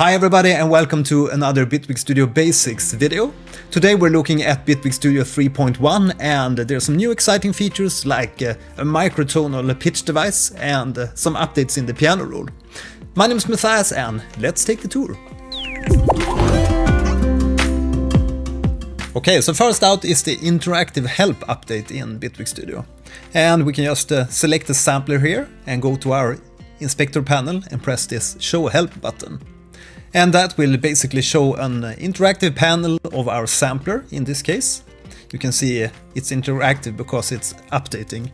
Hi everybody and welcome to another Bitwig Studio Basics video. Today we're looking at Bitwig Studio 3.1 and there's some new exciting features like a microtonal pitch device and some updates in the piano roll. My name is Matthias and let's take the tour. Okay, so first out is the interactive help update in Bitwig Studio. And we can just select the sampler here and go to our inspector panel and press this show help button. And that will basically show an interactive panel of our sampler in this case. You can see it's interactive because it's updating.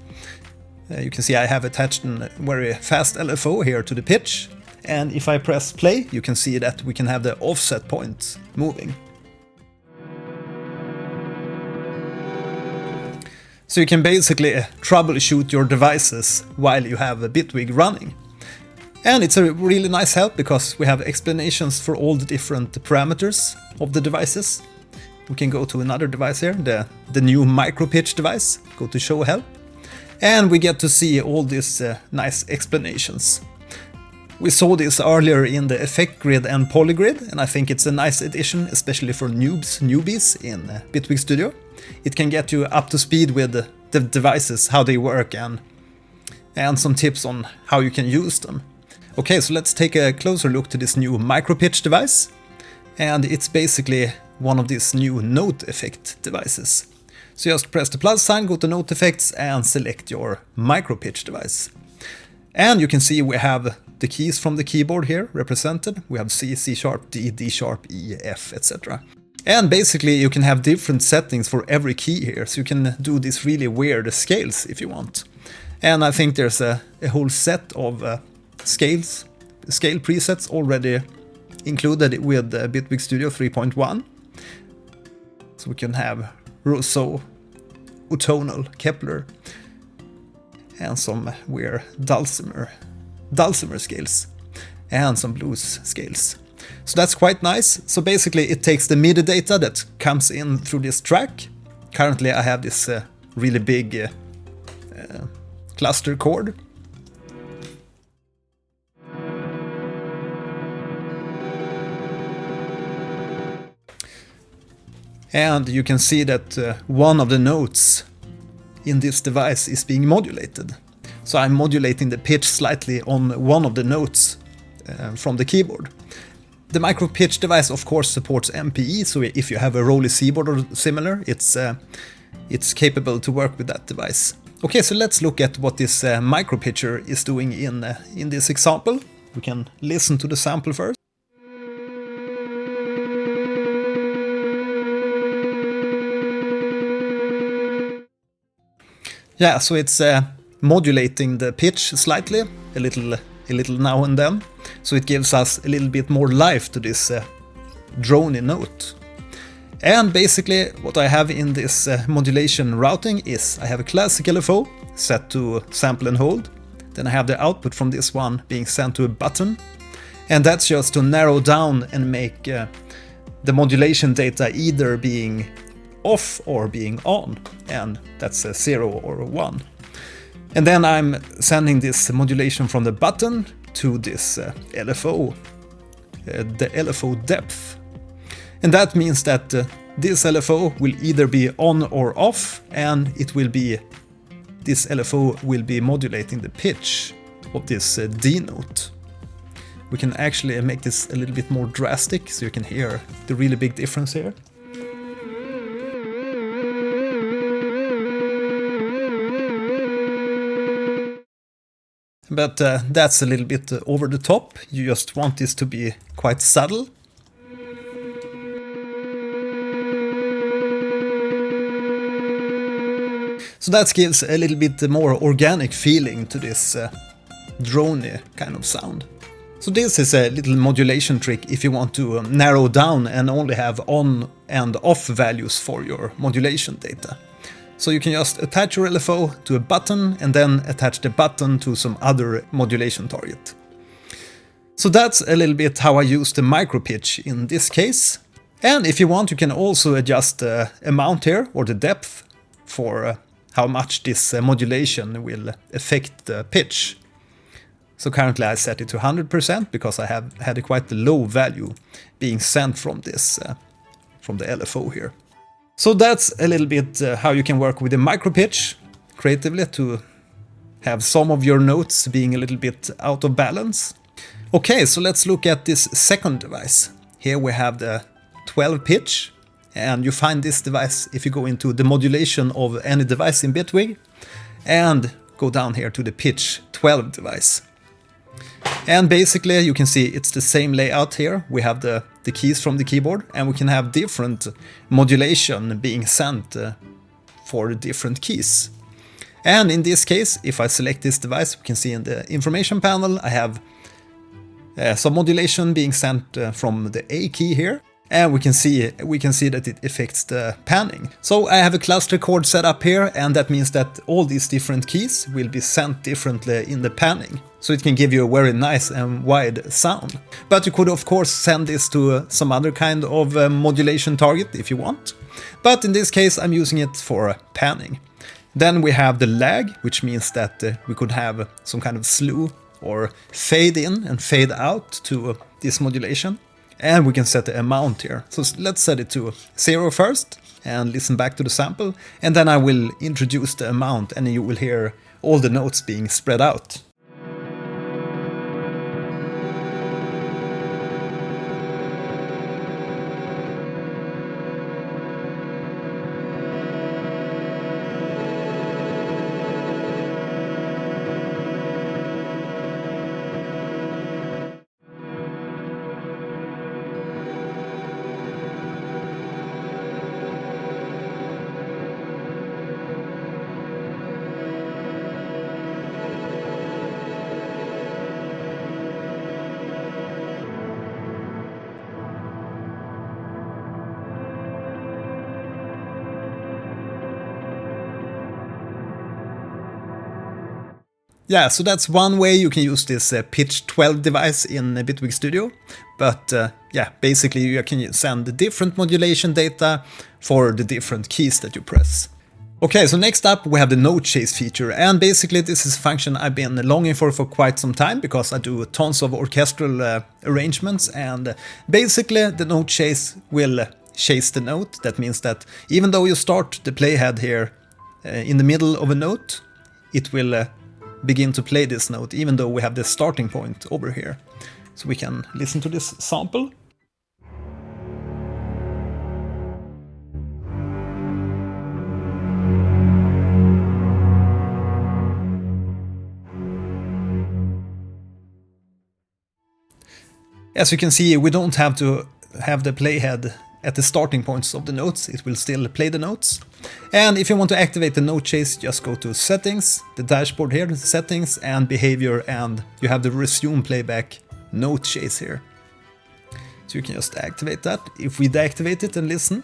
You can see I have attached a very fast LFO here to the pitch. And if I press play, you can see that we can have the offset point moving. So you can basically troubleshoot your devices while you have a Bitwig running. And it's a really nice help because we have explanations for all the different parameters of the devices. We can go to another device here, the new micro pitch device, go to show help. And we get to see all these nice explanations. We saw this earlier in the effect grid and polygrid, and I think it's a nice addition, especially for newbies in Bitwig Studio. It can get you up to speed with the devices, how they work, and some tips on how you can use them. Okay, so let's take a closer look to this new micro pitch device. And it's basically one of these new note effect devices. So just press the plus sign, go to note effects and select your micro pitch device. And you can see we have the keys from the keyboard here represented. We have C, C sharp, D, D sharp, E, F, etc. And basically you can have different settings for every key here. So you can do these really weird scales if you want. And I think there's a whole set of scale presets already included with Bitwig Studio 3.1. So we can have Rousseau, Utonal, Kepler, and some weird dulcimer scales, and some blues scales. So that's quite nice. So basically it takes the MIDI data that comes in through this track. Currently I have this really big cluster chord. And you can see that one of the notes in this device is being modulated. So I'm modulating the pitch slightly on one of the notes from the keyboard. The micro pitch device of course supports MPE, so if you have a Rolly Seaboard or similar, it's capable to work with that device. Okay, so let's look at what this micro pitcher is doing in this example. We can listen to the sample first. Yeah, so it's modulating the pitch slightly, a little now and then. So it gives us a little bit more life to this drony note. And basically what I have in this modulation routing is I have a classic LFO set to sample and hold. Then I have the output from this one being sent to a button. And that's just to narrow down and make the modulation data either being off or being on, and that's a 0 or a 1. And then I'm sending this modulation from the button to this LFO, the LFO depth. And that means that this LFO will either be on or off, and this LFO will be modulating the pitch of this D note. We can actually make this a little bit more drastic so you can hear the really big difference here. But that's a little bit over the top. You just want this to be quite subtle. So that gives a little bit more organic feeling to this drony kind of sound. So this is a little modulation trick if you want to narrow down and only have on and off values for your modulation data. So you can just attach your LFO to a button and then attach the button to some other modulation target. So that's a little bit how I use the micro pitch in this case. And if you want, you can also adjust the amount here or the depth for how much this modulation will affect the pitch. So currently I set it to 100% because I have had a quite low value being sent from this, from the LFO here. So that's a little bit how you can work with the micro pitch creatively to have some of your notes being a little bit out of balance. Okay, so let's look at this second device. Here we have the 12 pitch, and you find this device if you go into the modulation of any device in Bitwig and go down here to the pitch 12 device. And basically you can see it's the same layout here. We have the keys from the keyboard, and we can have different modulation being sent for different keys. And in this case, if I select this device, we can see in the information panel I have some modulation being sent from the A key here. And we can see that it affects the panning. So I have a cluster chord set up here, and that means that all these different keys will be sent differently in the panning. So it can give you a very nice and wide sound. But you could of course send this to some other kind of modulation target if you want. But in this case I'm using it for panning. Then we have the lag, which means that we could have some kind of slew or fade in and fade out to this modulation. And we can set the amount here. So let's set it to 0 first and listen back to the sample. And then I will introduce the amount, and you will hear all the notes being spread out. Yeah, so that's one way you can use this pitch 12 device in Bitwig Studio. But yeah, basically you can send the different modulation data for the different keys that you press. Okay, so next up we have the note chase feature, and basically this is a function I've been longing for quite some time because I do tons of orchestral arrangements, and basically the note chase will chase the note. That means that even though you start the playhead here in the middle of a note, it will begin to play this note even though we have the starting point over here. So we can listen to this sample. As you can see, we don't have to have the playhead at the starting points of the notes, it will still play the notes. And if you want to activate the note chase, just go to settings, the dashboard here, the settings and behavior, and you have the resume playback note chase here. So you can just activate that. If we deactivate it and listen,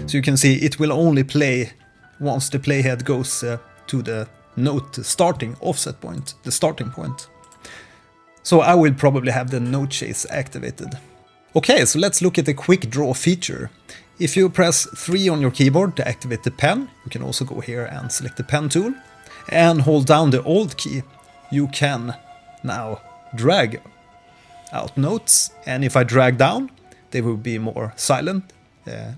so you can see it will only play once the playhead goes to the note starting offset point, the starting point. So I will probably have the note chase activated. Okay, so let's look at the quick draw feature. If you press 3 on your keyboard to activate the pen, you can also go here and select the pen tool and hold down the Alt key. You can now drag out notes, and if I drag down, they will be more silent,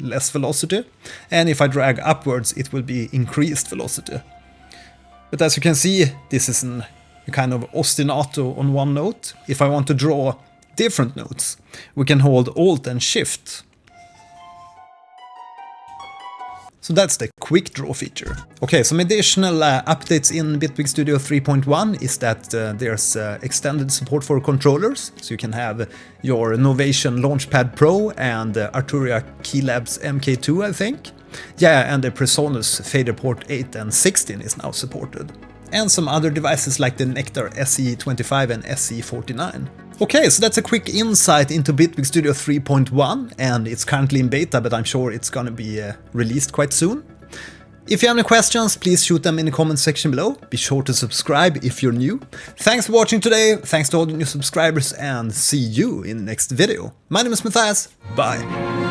less velocity, and if I drag upwards, it will be increased velocity. But as you can see, this is a kind of ostinato on one note. If I want to draw different notes, we can hold Alt and Shift. So that's the quick draw feature. Okay, some additional updates in Bitwig Studio 3.1 is that there's extended support for controllers. So you can have your Novation Launchpad Pro and Arturia Keylabs MK2, I think. Yeah, and the Presonus Faderport 8 and 16 is now supported. And some other devices like the Nectar SE25 and SE49. Okay, so that's a quick insight into Bitwig Studio 3.1, and it's currently in beta, but I'm sure it's gonna be released quite soon. If you have any questions, please shoot them in the comment section below. Be sure to subscribe if you're new. Thanks for watching today, thanks to all the new subscribers, and see you in the next video. My name is Matthias, bye!